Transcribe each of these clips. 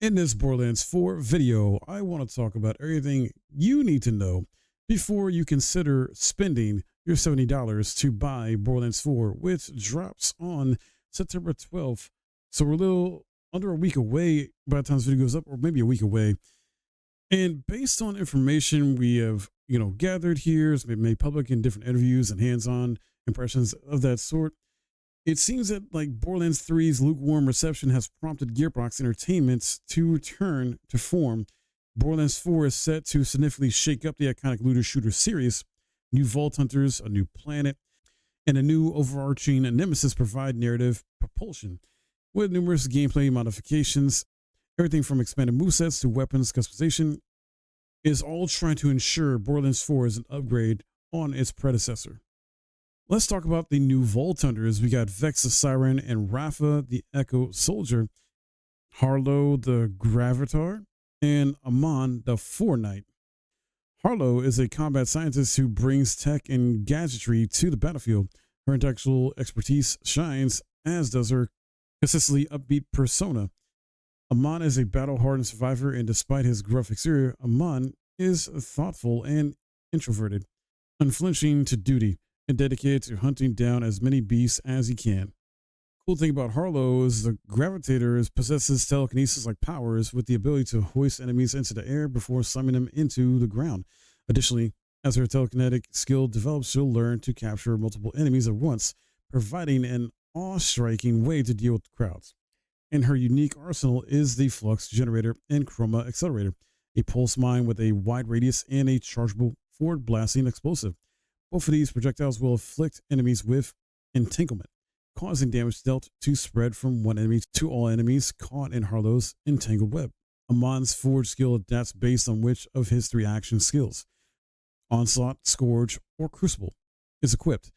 In this Borderlands 4 video, I want to talk about everything you need to know before you consider spending your $70 to buy Borderlands 4, which drops on September 12th. So we're a little under a week away by the time this video goes up, or maybe a week away. And based on information we have, gathered here, it's been made public in different interviews and hands-on impressions of that sort, it seems that Borderlands 3's lukewarm reception has prompted Gearbox Entertainment to return to form. Borderlands 4 is set to significantly shake up the iconic looter shooter series. New Vault Hunters, a new planet, and a new overarching nemesis provide narrative propulsion, with numerous gameplay modifications. Everything from expanded movesets to weapons customization is all trying to ensure Borderlands 4 is an upgrade on its predecessor. Let's talk about the new Vault Hunters. We got Vex the Siren and Rafa the Echo Soldier, Harlow the Gravitar, and Amon the Forknight. Harlow is a combat scientist who brings tech and gadgetry to the battlefield. Her intellectual expertise shines, as does her consistently upbeat persona. Amon is a battle-hardened survivor, and despite his gruff exterior, Amon is thoughtful and introverted, unflinching to duty, and dedicated to hunting down as many beasts as he can. Cool thing about Harlow is the Gravitator possesses telekinesis-like powers with the ability to hoist enemies into the air before slamming them into the ground. Additionally, as her telekinetic skill develops, she'll learn to capture multiple enemies at once, providing an awe-striking way to deal with crowds. And her unique arsenal is the Flux Generator and Chroma Accelerator, a pulse mine with a wide radius and a chargeable forward-blasting explosive. Both of these projectiles will afflict enemies with entanglement, causing damage dealt to spread from one enemy to all enemies caught in Harlow's entangled web. Amon's Forge skill adapts based on which of his three action skills, Onslaught, Scourge, or Crucible, is equipped.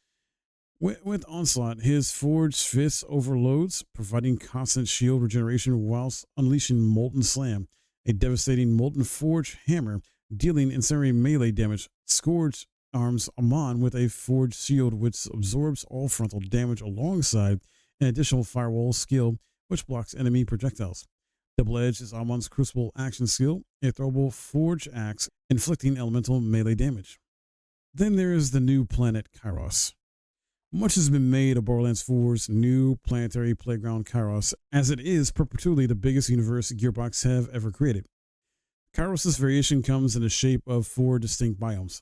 With Onslaught, his Forge Fist overloads, providing constant shield regeneration whilst unleashing Molten Slam, a devastating Molten Forge Hammer, dealing incendiary melee damage. Scourge arms Amon with a Forge Shield, which absorbs all frontal damage alongside an additional Firewall skill, which blocks enemy projectiles. Double Edge is Amon's Crucible action skill, a throwable Forge Axe, inflicting elemental melee damage. Then there is the new planet Kairos. Much has been made of Borderlands 4's new planetary playground Kairos, as it is perpetually the biggest universe Gearbox have ever created. Kairos' variation comes in the shape of 4 distinct biomes.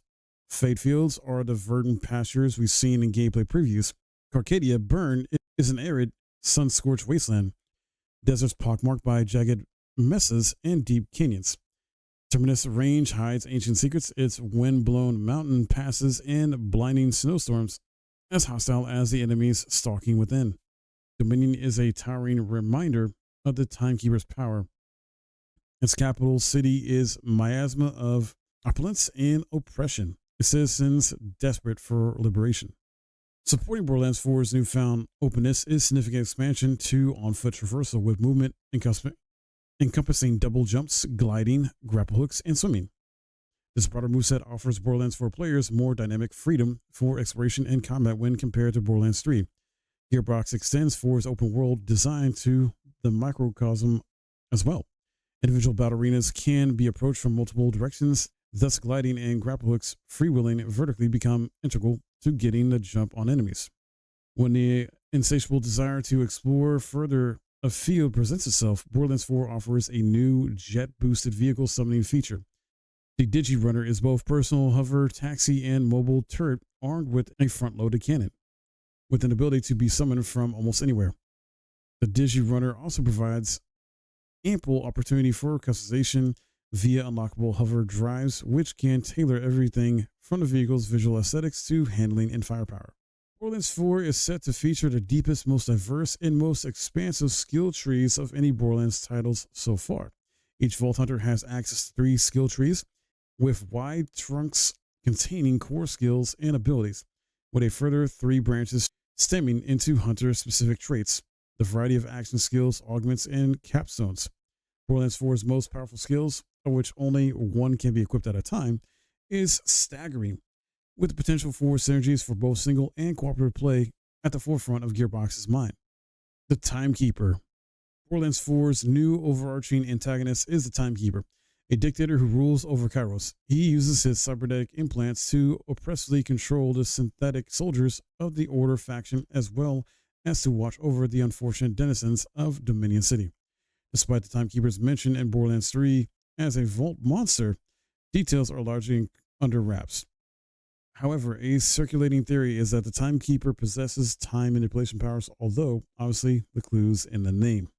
Fate Fields are the verdant pastures we've seen in gameplay previews. Carcadia Burn is an arid, sun-scorched wasteland. Deserts pockmarked by jagged mesas and deep canyons. Terminus Range hides ancient secrets, its wind-blown mountain passes and blinding snowstorms as hostile as the enemies stalking within. Dominion is a towering reminder of the Timekeeper's power. Its capital city is miasma of opulence and oppression, citizens desperate for liberation. Supporting Borderlands 4's newfound openness is significant expansion to on-foot traversal with movement encompassing double jumps, gliding, grapple hooks, and swimming. This broader moveset offers Borderlands 4 players more dynamic freedom for exploration and combat when compared to Borderlands 3. Gearbox extends 4's open world design to the microcosm as well. Individual battle arenas can be approached from multiple directions, thus gliding and grapple hooks freewheeling vertically become integral to getting the jump on enemies. When the insatiable desire to explore further afield presents itself, Borderlands 4 offers a new jet-boosted vehicle summoning feature. The Digi-Runner is both personal hover, taxi, and mobile turret armed with a front-loaded cannon, with an ability to be summoned from almost anywhere. The Digi-Runner also provides ample opportunity for customization via unlockable hover drives, which can tailor everything from the vehicle's visual aesthetics to handling and firepower. Borderlands 4 is set to feature the deepest, most diverse, and most expansive skill trees of any Borderlands titles so far. Each Vault Hunter has access to 3 skill trees, with wide trunks containing core skills and abilities, with a further 3 branches stemming into hunter-specific traits. The variety of action skills, augments, and capstones. Borderlands 4's most powerful skills, of which only one can be equipped at a time, is staggering, with the potential for synergies for both single and cooperative play at the forefront of Gearbox's mind. The Timekeeper. Borderlands 4's new overarching antagonist is the Timekeeper, a dictator who rules over Kairos. He uses his cybernetic implants to oppressively control the synthetic soldiers of the Order faction, as well as to watch over the unfortunate denizens of Dominion City. Despite the Timekeeper's mention in Borderlands 3 as a vault monster, details are largely under wraps. However, a circulating theory is that the Timekeeper possesses time manipulation powers, although obviously the clue's in the name.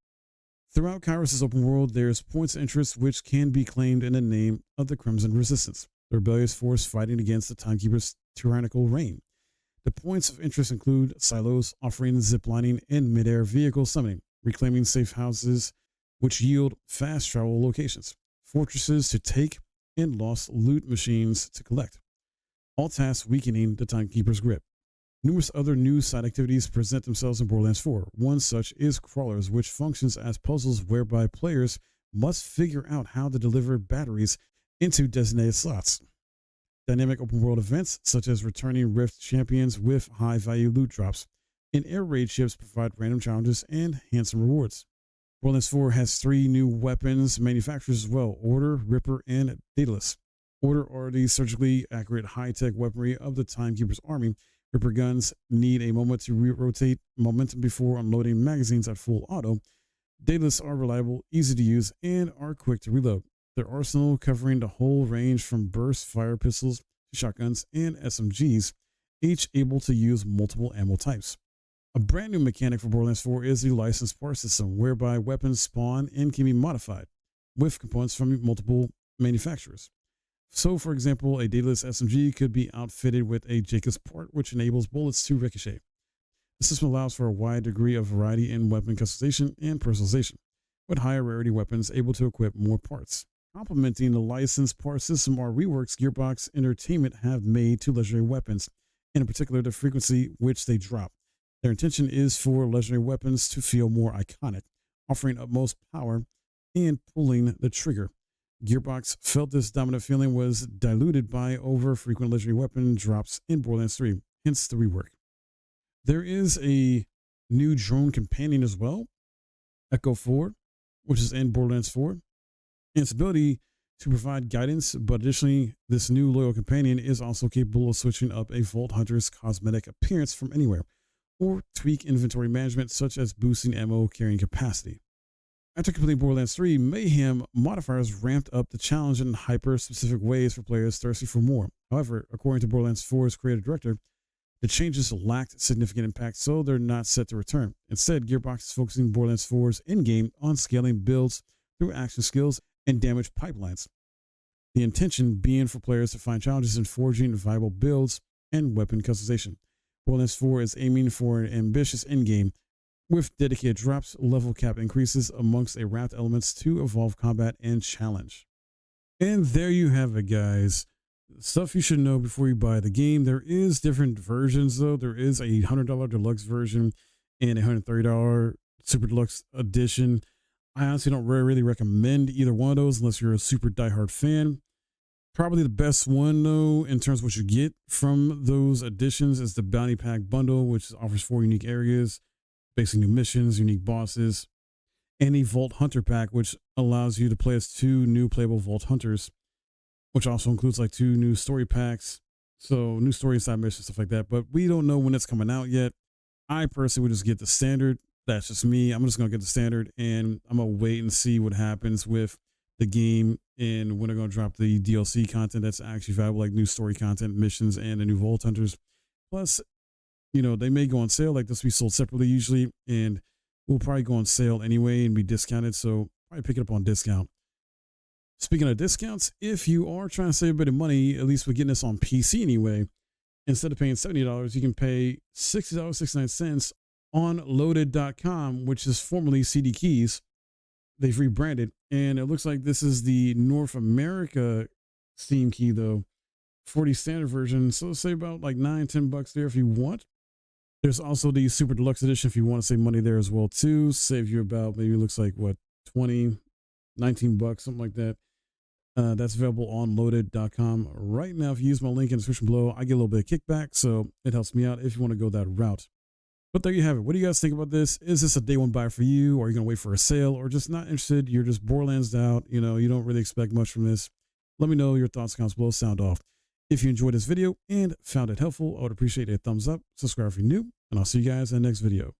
Throughout Kairos' open world, there's points of interest which can be claimed in the name of the Crimson Resistance, the rebellious force fighting against the Timekeeper's tyrannical reign. The points of interest include silos offering ziplining and mid-air vehicle summoning, reclaiming safe houses which yield fast travel locations, fortresses to take, and lost loot machines to collect, all tasks weakening the Timekeeper's grip. Numerous other new side activities present themselves in Borderlands 4. One such is Crawlers, which functions as puzzles whereby players must figure out how to deliver batteries into designated slots. Dynamic open world events, such as returning Rift champions with high value loot drops, and air raid ships provide random challenges and handsome rewards. Borderlands 4 has 3 new weapons manufacturers as well: Order, Ripper, and Daedalus. Order are the surgically accurate high-tech weaponry of the Timekeeper's army. Ripper guns need a moment to rotate momentum before unloading magazines at full auto. Daedalus are reliable, easy to use, and are quick to reload. Their arsenal covering the whole range from burst fire pistols to shotguns and SMGs, each able to use multiple ammo types. A brand new mechanic for Borderlands 4 is the licensed part system, whereby weapons spawn and can be modified with components from multiple manufacturers. So, for example, a Daedalus SMG could be outfitted with a Jacobs part, which enables bullets to ricochet. The system allows for a wide degree of variety in weapon customization and personalization, with higher rarity weapons able to equip more parts. Complementing the licensed part system are reworks Gearbox Entertainment have made to legendary weapons, and in particular the frequency which they drop. Their intention is for legendary weapons to feel more iconic, offering utmost power and pulling the trigger. Gearbox felt this dominant feeling was diluted by over-frequent legendary weapon drops in Borderlands 3, hence the rework. There is a new drone companion as well, Echo 4, which is in Borderlands 4, and its ability to provide guidance, but additionally, this new loyal companion is also capable of switching up a Vault Hunter's cosmetic appearance from anywhere, or tweak inventory management, such as boosting ammo carrying capacity. After completing Borderlands 3, Mayhem modifiers ramped up the challenge in hyper-specific ways for players thirsty for more. However, according to Borderlands 4's creative director, the changes lacked significant impact, so they're not set to return. Instead, Gearbox is focusing Borderlands 4's in-game on scaling builds through action skills and damage pipelines. The intention being for players to find challenges in forging viable builds and weapon customization. Borderlands 4 is aiming for an ambitious endgame with dedicated drops, level cap increases amongst a raft elements to evolve combat and challenge. And there you have it, guys. Stuff you should know before you buy the game. There is different versions, though. There is a $100 deluxe version and a $130 super deluxe edition. I honestly don't really recommend either one of those unless you're a super diehard fan. Probably the best one, though, in terms of what you get from those editions is the Bounty Pack Bundle, which offers 4 unique areas, basically new missions, unique bosses, and a Vault Hunter Pack, which allows you to play as 2 new playable Vault Hunters, which also includes like 2 new story packs, so new story side missions, stuff like that. But we don't know when it's coming out yet. I personally would just get the standard. That's just me. I'm just going to get the standard, and I'm going to wait and see what happens with the game and when they're going to drop the DLC content that's actually valuable, like new story content, missions, and the new Vault Hunters. Plus, you know, they may go on sale. Like this will be sold separately usually, and will probably go on sale anyway and be discounted, so probably pick it up on discount. Speaking of discounts, if you are trying to save a bit of money, at least we're getting this on PC anyway, instead of paying $70, you can pay $60.69 on loaded.com, which is formerly CD Keys. They've rebranded, and it looks like this is the North America Steam key, though, for the standard version. So let's say about like $9-10 there if you want. There's also the Super Deluxe Edition if you want to save money there as well, too. Save you about, maybe it looks like, what, $20, $19, something like that. That's available on loaded.com right now. If you use my link in the description below, I get a little bit of kickback, so it helps me out if you want to go that route. But there you have it. What do you guys think about this? Is this a day one buy for you? Or are you going to wait for a sale, or just not interested? You're just Borderlands out. You know, you don't really expect much from this. Let me know your thoughts, comments below. Sound off. If you enjoyed this video and found it helpful, I would appreciate a thumbs up. Subscribe if you're new, and I'll see you guys in the next video.